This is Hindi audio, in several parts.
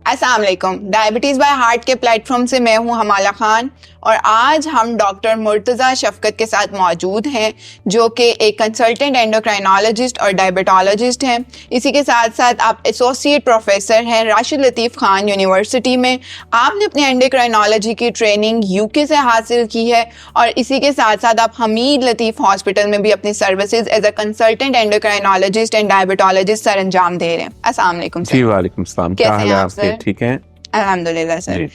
अस्सलाम वालेकुम। डायबिटीज़ बाय हार्ट के प्लेटफॉर्म से मैं हूं हमाला खान और आज हम डॉक्टर मुर्तज़ा शफकत के साथ मौजूद हैं जो कि एक कंसल्टेंट एंडोक्राइनोलॉजिस्ट और डायबिटोलॉजिस्ट हैं। इसी के साथ साथ आप एसोसिएट प्रोफेसर हैं राशिद लतीफ़ खान यूनिवर्सिटी में। आपने अपनी एंडोक्राइनोलॉजी की ट्रेनिंग यूके से हासिल की है और इसी के साथ साथ आप हमीद लतीफ़ हॉस्पिटल में भी अपनी services as a consultant endocrinologist and diabetologist sir अंजाम दे रहे हैं। अस्सलाम वालेकुम सर। जी वालेकुम सलाम। क्या हाल है आपके? ठीक है अल्हम्दुलिल्लाह सर।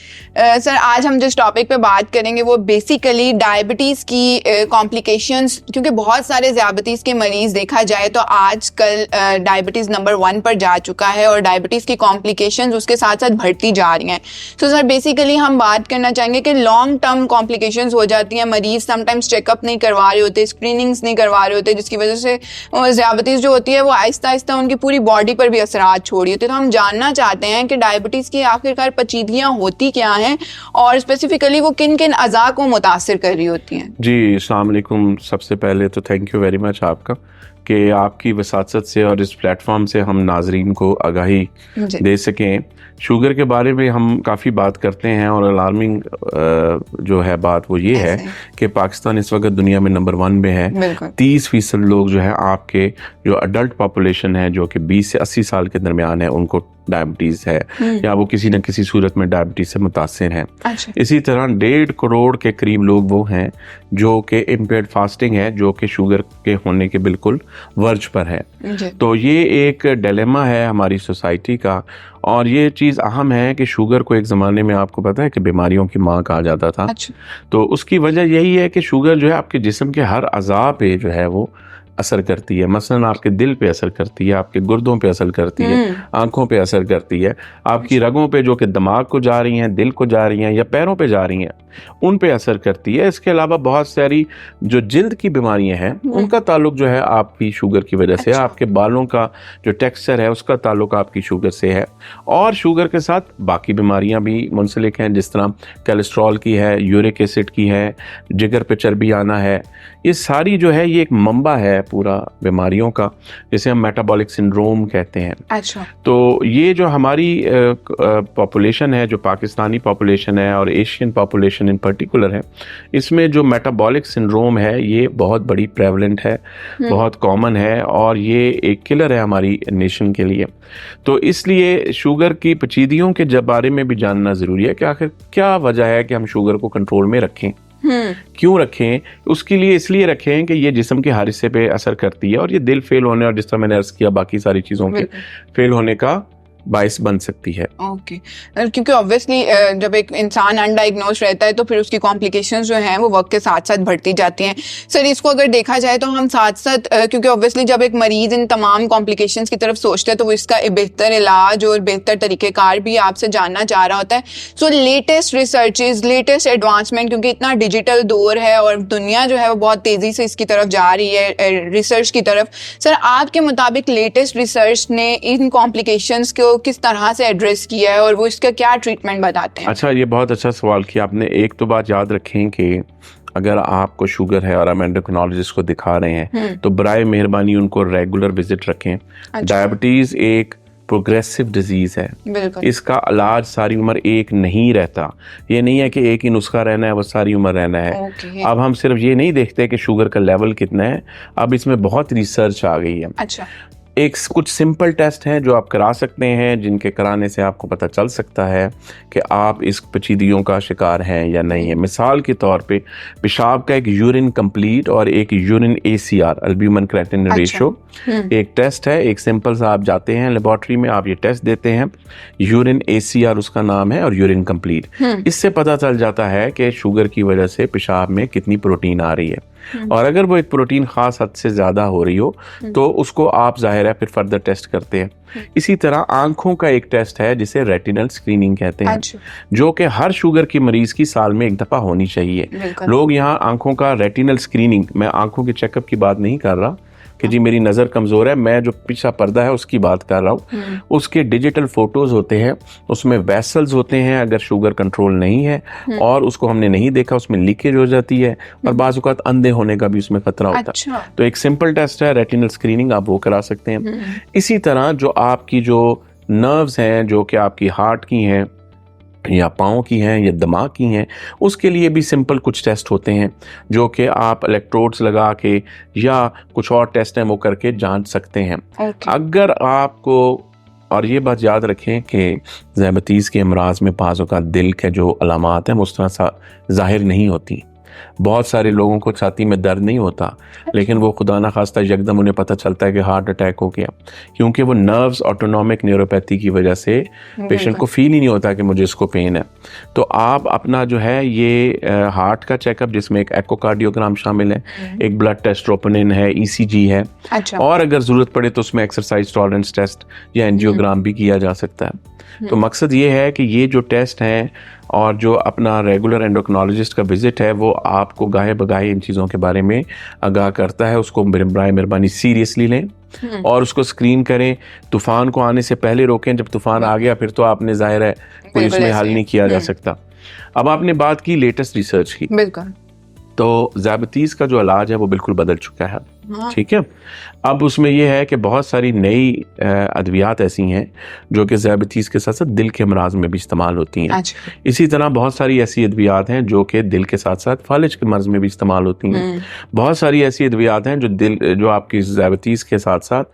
सर आज हम जिस टॉपिक पे बात करेंगे वो बेसिकली डायबिटीज़ की कॉम्प्लिकेशंस, क्योंकि बहुत सारे ज़ियाबतीज़ के मरीज़ देखा जाए तो आजकल डायबिटीज़ नंबर 1 पर जा चुका है और डायबिटीज़ की कॉम्प्लिकेशंस उसके साथ साथ बढ़ती जा रही हैं। तो सर बेसिकली हम बात करना चाहेंगे कि लॉन्ग टर्म कॉम्प्लिकेशंस हो जाती हैं, मरीज़ समटाइम्स चेकअप नहीं करवा रहे होते, स्क्रीनिंग्स नहीं करवा रहे होते, जिसकी वजह से ज़ियाबतीज़ जो होती है वो आहिस्ता आहिस्ता उनकी पूरी बॉडी पर भी असरात छोड़ रही होती है। तो हम जानना चाहते हैं कि डायबिटीज़ की आखिरकार पेचीदगियां होती क्या हैं और स्पेसिफिकली वो किन किन अज़ा को मुतासिर कर रही होती हैं। जी अस्सलाम वालेकुम। सबसे पहले तो थैंक यू वेरी मच आपका कि आपकी वसासत से और इस प्लेटफॉर्म से हम नाजरीन को आगाही दे सकें। शुगर के बारे में हम काफ़ी बात करते हैं और अलार्मिंग जो है बात वो ये है कि पाकिस्तान इस वक्त दुनिया में नंबर 1 में है। 30% लोग जो है आपके जो अडल्ट पॉपुलेशन है जो कि 20 से 80 साल के दरमियान है उनको डायबिटीज़ है या वो किसी न किसी सूरत में डायबिटीज़ से मुतासिर हैं। इसी तरह 1.5 करोड़ के करीब लोग वो हैं जो कि इम्पेयर्ड फास्टिंग है, जो कि शुगर के होने के बिल्कुल वर्ज पर है। तो ये एक डिलेमा है हमारी सोसाइटी का और ये चीज़ अहम है कि शुगर को एक ज़माने में आपको पता है कि बीमारियों की माँ कहा जाता था। तो उसकी वजह यही है कि शुगर जो है आपके जिस्म के हर अज़ा पे जो है वो असर करती है। मसलन आपके दिल पे असर करती है, आपके गुर्दों पे असर करती है, आंखों पे असर करती है, आपकी रगों पे जो कि दिमाग को जा रही हैं, दिल को जा रही हैं या पैरों पे जा रही हैं उन पे असर करती है। इसके अलावा बहुत सारी जो जिल्द की बीमारियां हैं उनका ताल्लुक जो है आपकी शुगर की वजह से, आपके बालों का जो टेक्सचर है उसका ताल्लुक आपकी शुगर से है और शुगर के साथ बाकी बीमारियां भी मुंसलिक हैं, जिस तरह कोलेस्ट्रॉल की है, यूरिक एसिड की है, जिगर पे चर्बी आना है। ये सारी जो है ये एक मंबा है पूरा बीमारियों का, जिसे हम मेटाबॉलिक सिंड्रोम कहते हैं। तो ये जो हमारी पॉपुलेशन है, जो पाकिस्तानी पॉपुलेशन है और एशियन पॉपुलेशन इन पर्टिकुलर है, इसमें जो मेटाबॉलिक सिंड्रोम है ये बहुत बड़ी प्रेवलेंट है, बहुत कॉमन है और ये एक किलर है हमारी नेशन के लिए। तो इसलिए शुगर की पेचीदगियों के बारे में भी जानना ज़रूरी है कि आखिर क्या वजह है कि हम शुगर को कंट्रोल में रखें, क्यों रखें। उसके लिए इसलिए रखें कि ये जिस्म के हर हिस्से पे असर करती है और ये दिल फेल होने और जिस तरह मैंने अर्ज किया बाकी सारी चीज़ों के फेल होने का बाइस बन सकती है। ओके क्योंकि ऑब्वियसली जब एक इंसान अनडायग्नोज रहता है तो फिर उसकी कॉम्प्लिकेशंस जो हैं वो वक्त के साथ साथ बढ़ती जाती हैं। सर इसको अगर देखा जाए तो हम साथ साथ क्योंकि ऑब्वियसली जब एक मरीज़ इन तमाम कॉम्प्लिकेशंस की तरफ सोचता है तो वो इसका बेहतर इलाज और बेहतर तरीक़ेकार भी आपसे जानना चाह रहा होता है। सो लेटेस्ट रिसर्चेज, लेटेस्ट एडवांसमेंट, क्योंकि इतना डिजिटल दौर है और दुनिया जो है वो बहुत तेज़ी से इसकी तरफ जा रही है, रिसर्च की तरफ। सर आपके मुताबिक लेटेस्ट रिसर्च ने इन कॉम्प्लिकेशंस को किस तरह से एड्रेस किया है और वो इसका क्या ट्रीटमेंट बताते हैं? अच्छा, ये बहुत अच्छा सवाल किया आपने। एक तो बात याद रखें कि अगर आपको शुगर है और आप एंडोक्राइनोलॉजिस्ट को दिखा रहे हैं तो बराए मेहरबानी उनको रेगुलर विजिट रखें। डायबिटीज़ एक प्रोग्रेसिव डिजीज़ है, इसका इलाज सारी उम्र एक नहीं रहता। ये नहीं है कि एक ही नुस्खा रहना है वो सारी उम्र रहना है। अब हम सिर्फ ये नहीं देखते कि शुगर का लेवल कितना है, अब इसमें बहुत रिसर्च आ गई है। एक कुछ सिंपल टेस्ट हैं जो आप करा सकते हैं, जिनके कराने से आपको पता चल सकता है कि आप इस पेचीदगियों का शिकार हैं या नहीं है। मिसाल के तौर पे पेशाब का एक यूरिन कंप्लीट और एक urine ACR albumin creatinine ratio एक टेस्ट है। एक सिंपल सा आप जाते हैं लेबोरेटरी में, आप ये टेस्ट देते हैं, यूरिन ACR उसका नाम है और यूरिन कंप्लीट। इससे पता चल जाता है कि शुगर की वजह से पेशाब में कितनी प्रोटीन आ रही है और अगर वो एक प्रोटीन खास हद से ज़्यादा हो रही हो तो उसको आप जाहिर है फिर फर्दर टेस्ट करते हैं। इसी तरह आंखों का एक टेस्ट है जिसे रेटिनल स्क्रीनिंग कहते हैं, जो कि हर शुगर की मरीज की साल में एक दफ़ा होनी चाहिए। लोग यहाँ आंखों का रेटिनल स्क्रीनिंग, मैं आंखों के चेकअप की बात नहीं कर रहा कि जी मेरी नज़र कमज़ोर है, मैं जो पीछा पर्दा है उसकी बात कर रहा हूँ। उसके डिजिटल फोटोज़ होते हैं, उसमें वेसल्स होते हैं अगर शुगर कंट्रोल नहीं है और उसको हमने नहीं देखा, उसमें लीकेज हो जाती है और बाज़ औक़ात अंधे होने का भी उसमें खतरा होता है। तो एक सिंपल टेस्ट है रेटिनल स्क्रीनिंग, आप वो करा सकते हैं। इसी तरह जो आपकी जो नर्व्स हैं जो कि आपकी हार्ट की हैं या पाँव की हैं या दिमाग की हैं, उसके लिए भी सिंपल कुछ टेस्ट होते हैं जो कि आप इलेक्ट्रोड्स लगा के या कुछ और टेस्ट हैं वो करके जांच सकते हैं। अगर आपको, और ये बात याद रखें कि ज़ैबतीज़ के अमराज में बाज़ औक़ात दिल के जो अलामात हैं वो उस तरह सा ज़ाहिर नहीं होती। बहुत सारे लोगों को छाती में दर्द नहीं होता, लेकिन वो खुदा ना खास्ता यकदम उन्हें पता चलता है कि हार्ट अटैक हो गया, क्योंकि वो नर्व्स ऑटोनॉमिक न्यूरोपैथी की वजह से पेशेंट को फील ही नहीं होता कि मुझे इसको पेन है। तो आप अपना जो है ये हार्ट का चेकअप, जिसमें एक एकोकार्डियोग्राम शामिल है, एक ब्लड टेस्ट, ट्रोपोनिन है, ECG है, और अगर ज़रूरत पड़े तो उसमें एक्सरसाइज टॉलरेंस टेस्ट या एंजियोग्राम भी किया जा सकता है। तो मकसद ये है कि ये जो टेस्ट हैं और जो अपना रेगुलर एंडोक्रिनोलॉजिस्ट का विजिट है वो आपको गाहे बगाहे इन चीज़ों के बारे में आगाह करता है। उसको बराए मेहरबानी सीरियसली लें और उसको स्क्रीन करें। तूफ़ान को आने से पहले रोकें, जब तूफ़ान आ गया फिर तो आपने ज़ाहिर है कोई इसमें हल नहीं किया जा सकता। अब आपने बात की लेटेस्ट रिसर्च की, बिल्कुल, तो ज़ैबतीज़ का जो इलाज है वो बिल्कुल बदल चुका है। ठीक है, अब उसमें यह है कि बहुत सारी नई अद्वियात ऐसी हैं जो कि ज़ैबतीज़ के साथ साथ दिल के अमराज में भी इस्तेमाल होती हैं। इसी तरह बहुत सारी ऐसी अद्वियात हैं जो कि दिल के साथ साथ फालिज के मर्ज में भी इस्तेमाल होती हैं। बहुत सारी ऐसी अद्वियात हैं जो आपकी ज़ैबतीज़ के साथ साथ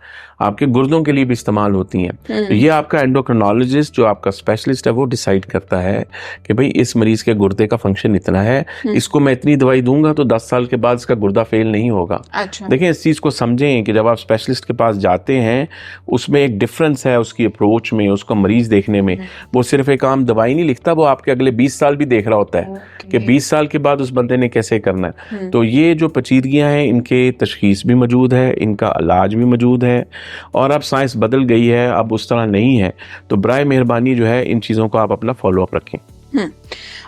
आपके गुर्दों के लिए भी इस्तेमाल होती हैं। तो ये आपका एंडोक्रिनोलॉजिस्ट, जो आपका स्पेशलिस्ट है, वो डिसाइड करता है कि भाई इस मरीज़ के गुर्दे का फंक्शन इतना है, इसको मैं इतनी दवाई दूंगा तो 10 साल के बाद इसका गुर्दा फेल नहीं होगा। देखिए, इस चीज़ को समझें कि जब आप स्पेशलिस्ट के पास जाते हैं उसमें एक डिफरेंस है उसकी अप्रोच में, उसको मरीज़ देखने में। वो सिर्फ एक आम दवाई नहीं लिखता, वो आपके अगले 20 साल भी देख रहा होता है कि 20 साल के बाद उस बंदे ने कैसे करना है। तो ये जो पेचीदगियाँ हैं इनके तशखीस भी मौजूद है, इनका इलाज भी मौजूद है, और अब साइंस बदल गई है, अब उस तरह नहीं है। तो बराए मेहरबानी जो है इन चीज़ों को आप अपना फॉलो अप रखें।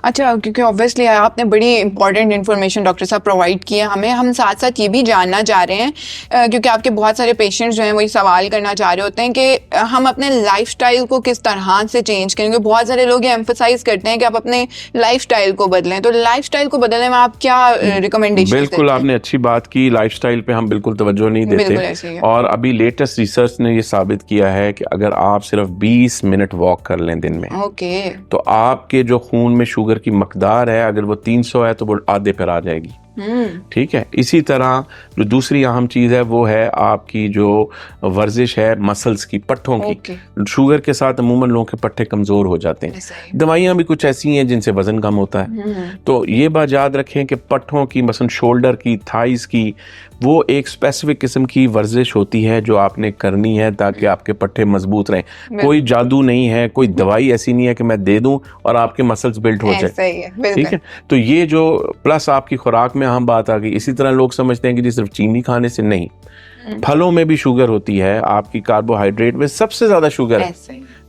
अच्छा, क्योंकि ऑब्वियसली आपने बड़ी इंपॉर्टेंट इन्फॉर्मेशन डॉक्टर साहब प्रोवाइड की है हमें। हम साथ साथ ये भी जानना चाह रहे हैं, क्योंकि आपके बहुत सारे पेशेंट्स जो हैं वही सवाल करना चाह रहे होते हैं कि हम अपने लाइफस्टाइल को किस तरह से चेंज करेंगे। बहुत सारे लोग ये एम्फसाइज करते हैं कि आप अपने लाइफस्टाइल को बदलें, तो लाइफस्टाइल को बदलने में आप क्या रिकमेंडेशन? बिल्कुल, आपने अच्छी बात की। लाइफस्टाइल पे हम बिल्कुल तवज्जो नहीं देते, और अभी लेटेस्ट रिसर्च ने ये साबित किया है कि अगर आप सिर्फ 20 मिनट वॉक कर लें दिन में, तो आपके जो खून में शुगर की मकदार है, अगर वो 300 है तो वो आधे पर आ जाएगी। ठीक है। इसी तरह जो दूसरी अहम चीज़ है वो है आपकी जो वर्जिश है मसल्स की, पट्ठों की। शुगर के साथ अमूमन लोगों के पट्ठे कमज़ोर हो जाते हैं। दवाइयाँ भी कुछ ऐसी हैं जिनसे वज़न कम होता है। तो ये बात याद रखें कि पट्ठों की, मसलन शोल्डर की, थाइस की, वो एक स्पेसिफिक किस्म की वर्जिश होती है जो आपने करनी है ताकि आपके पट्ठे मजबूत रहें। कोई जादू नहीं है, कोई दवाई ऐसी नहीं है कि मैं दे दूं और आपके मसल्स बिल्ड हो जाए। ठीक है। तो ये जो प्लस आपकी खुराक में अहम बात आ गई। इसी तरह लोग समझते हैं कि जी सिर्फ चीनी खाने से नहीं, फलों में भी शुगर होती है, आपकी कार्बोहाइड्रेट में सबसे ज्यादा शुगर है।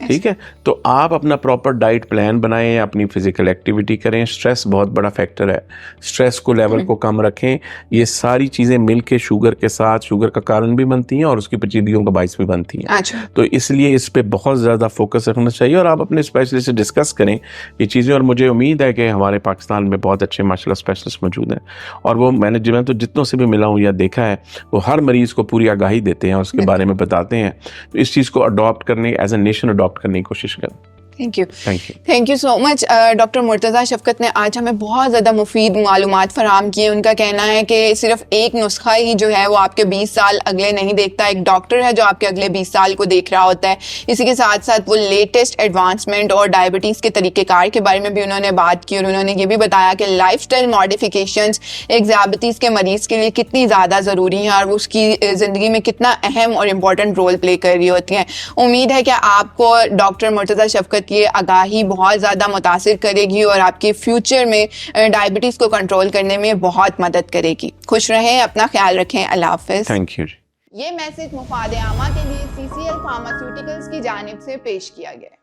ठीक है। तो आप अपना प्रॉपर डाइट प्लान बनाएं, अपनी फिजिकल एक्टिविटी करें। स्ट्रेस बहुत बड़ा फैक्टर है, स्ट्रेस को लेवल को कम रखें। ये सारी चीजें मिलके शुगर के साथ शुगर का कारण भी बनती हैं और उसकी पेचीदगियों का बाइस भी बनती हैं। अच्छा। तो इसलिए इस पे बहुत ज्यादा फोकस रखना चाहिए और आप अपने स्पेशलिस्ट से डिस्कस करें ये चीजें। और मुझे उम्मीद है कि हमारे पाकिस्तान में बहुत अच्छे माशाल्लाह स्पेशलिस्ट मौजूद हैं, और वो मैंने तो जितनों से भी मिला हूँ या देखा है, वो हर मरीज को पूरी आगाही देते हैं और उसके बारे में बताते हैं। तो इस चीज़ को अडॉप्ट करने, एज ए नेशन अडॉप्ट करने की कोशिश करें। Thank you so much. Doctor Murtaza Shafqat ने आज हमें बहुत ज़्यादा मुफीद मालूमात फराहम किए। उनका कहना है कि सिर्फ एक नुस्खा ही जो है वो आपके 20 साल अगले नहीं देखता, एक डॉक्टर है जो आपके अगले 20 साल को देख रहा होता है। इसी के साथ साथ वो लेटेस्ट एडवांसमेंट और डायबिटीज़ के तरीक़ेकार के बारे में भी उन्होंने बात की, और उन्होंने ये भी बताया कि लाइफस्टाइल मॉडिफिकेशंस एक ज़ियाबतीज़ के मरीज़ के लिए कितनी ज़्यादा ज़रूरी हैं और वो उसकी ज़िंदगी में कितना अहम और इम्पॉर्टेंट रोल प्ले कर रही होती हैं। उम्मीद है कि आपको डॉक्टर मुर्तज़ा शफ़क़त की आगाही बहुत ज़्यादा मुतासिर करेगी और आपके फ्यूचर में डायबिटीज़ को कंट्रोल करने में बहुत मदद करेगी। खुश रहें, अपना ख्याल रखें। अल्लाह हाफ़िज़। Thank you. ये मैसेज मुफाद आमा के लिए CCL फार्मास्यूटिकल्स की जानिब से पेश किया गया है।